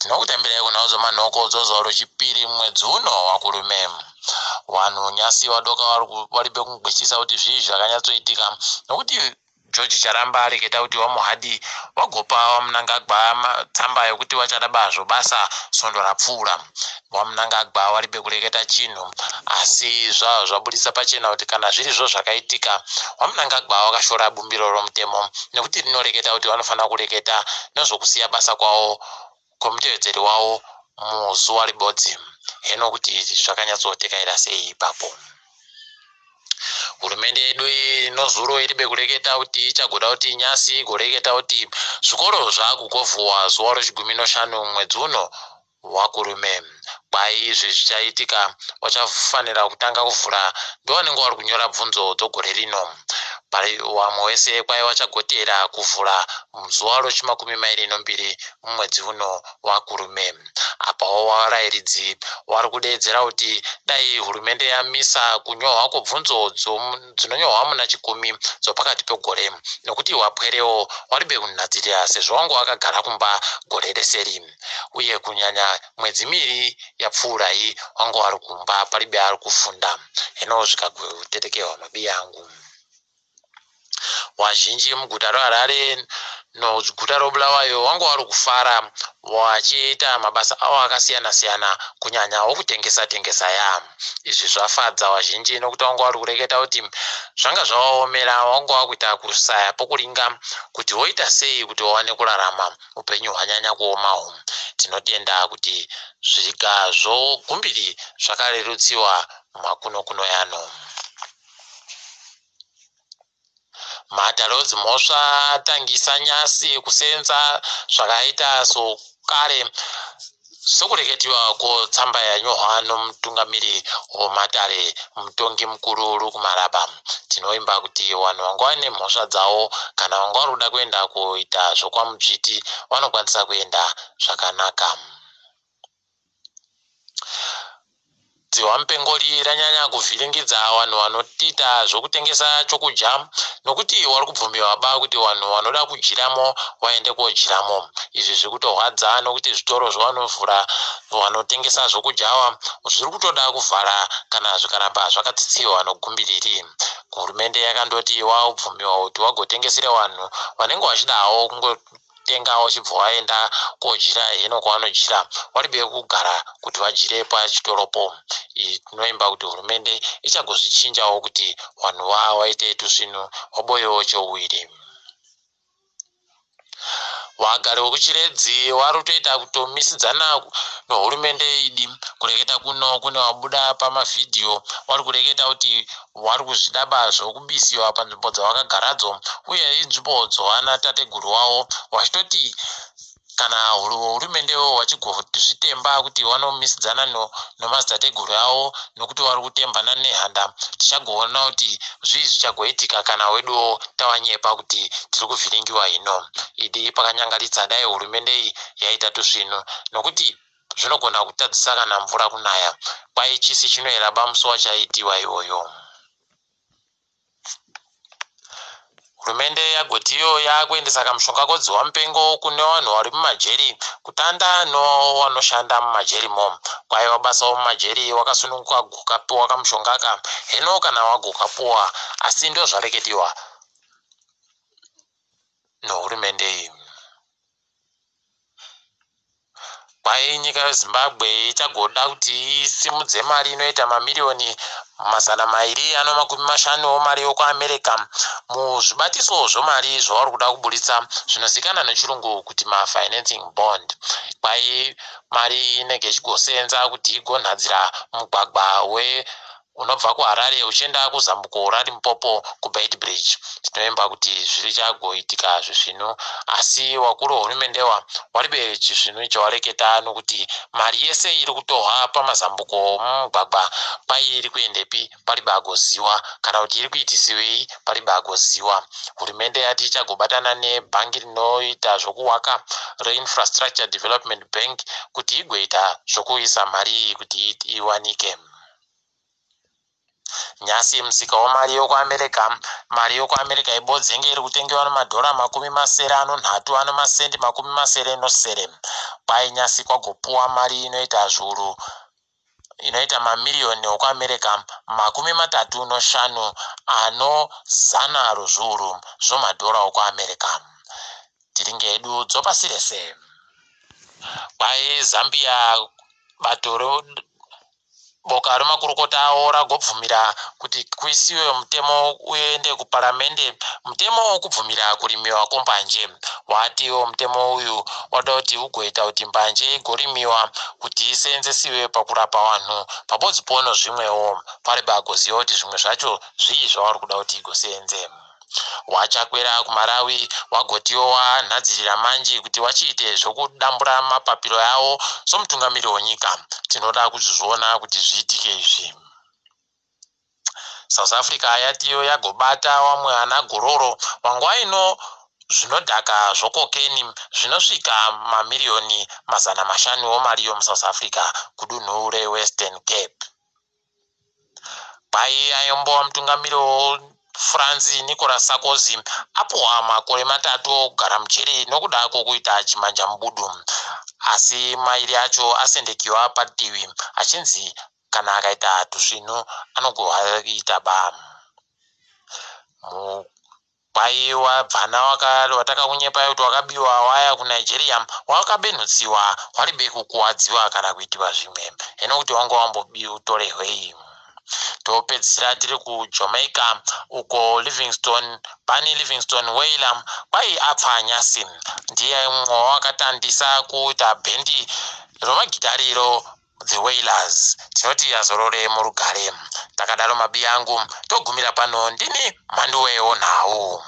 tinokutembera kunazo manoko dzozoro chipiri mwedzi uno wakurume vanhu nyasi vadoka varibe kungwishisa kuti zvii zvakanyatsoitika nokuti George Charamba areketa kuti wamuhadi wagopa wamunangagwa tsamba yokuti vachada bazvo basa sondo rapfuura. Wamunangagwa waribe kureketa chinhu asi zvabudisa pachena kuti kana zviri zvo zvakaitika wamunangagwa wakashora bumbiro romutemo nekuti rinoreketa kuti vanofanira kureketa nezvokusiya basa kwavo komutevedzeri wavo muzuva ribodzi. Heno kuti zvakanyatsoteerera sei ipapo. Hurumende yedu inozuro iribe kureketa kuti ichagoda kuti nyasi goreketa kuti zvikoro zvakukovhuwa zuva rechiguminoshanu mwedzi uno wakurume. Kwai izvi zvichaitika vachafanira kutanga kuvhura ndovanenge vari kunyora bvunzo dzogore rino. Vamwe wese kwai vachagotera kuvhura zuva rochi22 mwedzi uno wakurume. Apawo varayiridzi vari kudedzera kuti dai hurumende yamisa kunyohwa kwobvunzo dzinonyohwa muna chikumi dzopakati pegore nokuti wapwerewo waribe kunadzirira sezvo wangu wakagara kumba gore reseri uye kunyanya mwedzi miri yapfuura iyi wangu ari kumba paribe ari kufunda. Heno zvikagotetekewa mabiya angu. Wazhinji muguta reHarare noguta reBulawayo wangu vari kufara vachiita mabasa avo akasiyana-siyana kunyanya wokutengesa ya. Izvi zvafadza wazhinji nokuti wangu vari kureketa kuti zvanga zvavaomera wangu vakuita kusaya pokuringa kuti woita sei kuti wawane kurarama upenyu hwanyanya kuomawo. Tinotenda kuti zviga zvogumbiri zvakarerutsiwa makuno yano. Matarodzi mhosva atangisa nyasi kusenza zvakaita sokare sokureketiwa kotsamba yanyohwa nomutungamiri wematare mutongi mukuru uri kuMaraba. Tinoimba kuti vanhu vanga vane mhosva dzavo kana vanga vari kuda kuenda kuita zvokwaMudzviti vanokwanisa kuenda zvakanaka. Dzihwa mupengori ranyanya kuvhiringidza vanhu vanotiita zvokutengesa chokudya nokuti vari kubvumirwa ba kuti vanhu vanoda kudyiramo vaende kodyiramo. Izvi zviri kutorwadza nokuti zvitoro zvavanovhura vanotengesa zvokudya zviri kutoda kuvhara kana zvikaramba zvakatsitsiwa nogumbiriri. Hurumende yakandoti wabvumirwa kuti wagotengesera vanhu vanenge vachidawo kungotenga vachibva vaenda kodyira heno kwavanodyira waribe kugara kuti vadyire pachitoropo. Tinoimba kuti hurumende ichagozvichinjawo kuti vanhu vaite tusvinu waboyewo cheuwiri. Vagari vekuchiredzi vari kutoita kutomisidzana nohurumende idi kureketa kuno kune wabuda pamavhidhiyo vari kureketa kuti vari kuzvidaba zvokubisiwa panzvimbo dzavakagaradzo uye inzvimbo dzovana tateguru wavo vachitoti kana hurumende vachigozvitemba kuti vanomisidzana nomadzitateguru avo nokuti vari kutembana nehanda tichagoona kuti zvii zvichagoitika kana weduwo tavanyepa kuti tiri kuvhiringiwa hino. Idi pakanyangaritsa dai hurumende iyi yaita tusvinu nokuti zvinogona kutadzisa kana mvura kunaya kwai chisi chinoyera bamuso wachaitiwa iwoyo. Hurumende yagotiyo yakuendesa kamushonga kodzihwa mupengo kune vanhu vari mumajeri kutanda novanoshanda mumajerimo. Kwaiva basa mumajeri wakasununguka gokapiwa kamushonga ka heno kana wagokapiwa asi ndo zvareketiwa nohurumende iyi. Kwai nyika yeZimbabwe ichagoda kuti isimudze mari inoita mamiliyoni 250 mari yokuAmerica muzvibatiso zvomari zvavari kuda kuburitsa zvinozikanwa nechirungu kuti mafinancing bond. Kwai mari inenge ichigosenza kuti igonhadzira mugwagwa unobva kuHarare uchienda kuzambuko raLimpopo kuBeit Bridge. Tinoimba kuti zviri chagoitika zvisvinu asi wakuru wehurumende waribe chisvinu chawareketa nokuti mari yese iri kutohwa pamazambuko mugwagwa kwai iri kuendepi paribe agoziwa kana kuti iri kuitisiwei paribe agoziwa. Hurumende yati ichagobatana nebhangi rinoita zvokuwaka reInfrastructure Development Bank kuti igoita zvokuisa mari kuti iwanike. nyasi msika wamari yokuamerica, mari yokuamerica ibodzenge iri kutengewa nemadhora 30 ano masendi 80 kwai nyasi kwagopuwa mari inoita zviuru inoita mamiriyoni okuamerica 35 ano 100 rozviuru zvomadhora okuamerica. Tiringe edu dzopasi rese. Kwai Zambia bato boka remakurukota avo ragobvumira kuti kuisiwe mutemo uende kuparamende, mutemo wokubvumira kurimiwa kwembanje. Watiwo mutemo uyu wada kuti ugoita kuti mbanje igorimiwa kuti iseenzesiwe pakurapa vanhu pabodzipono zvimwewo pari bagoziva kuti zvimwe zvacho zvii zvavari kuda kuti igoseenze. Wachakwera kuMarawi wagotiwo wanhadzirira manji kuti wachiite zvokudambura mapapiro yavo somutungamiriri wenyika. Tinoda kuzviona kuti zviitike izvi. South Africa yatiyo yagobata vamwe ana gororo wanguva ino zvinodhaka zvokokeni zvinosvika mamiriyoni 500 womari yomuSouth Africa kudunhu reWestern Cape. Pai ayombowa mutungamiriri France Nicolas Sarkozy apowa makore 3 okugara mujeri nokuda kwokuita chimanja mubudu, asi mairi acho asendekiwa padivi achinzi kana akaita tusvinu anogoita ba. Pai wabvana watakakunyepai kuti wakabiwa waya kuNigeria wakabenutsiwa waribe kukuwadziwa kana kuitiwa zvimwe, hino kuti wange wambotorehwei. Topedzisira tiri kuJamaica uko Pani Livingstone Wailer kwai apfa nyasi. Ndiye mumwe wakatandisa kuita bhendi romagitari iro The Wailers. Tinoti azorore murugare. Takadaro mabi yangu togumira pano ndini Mhanduwewo Nhau.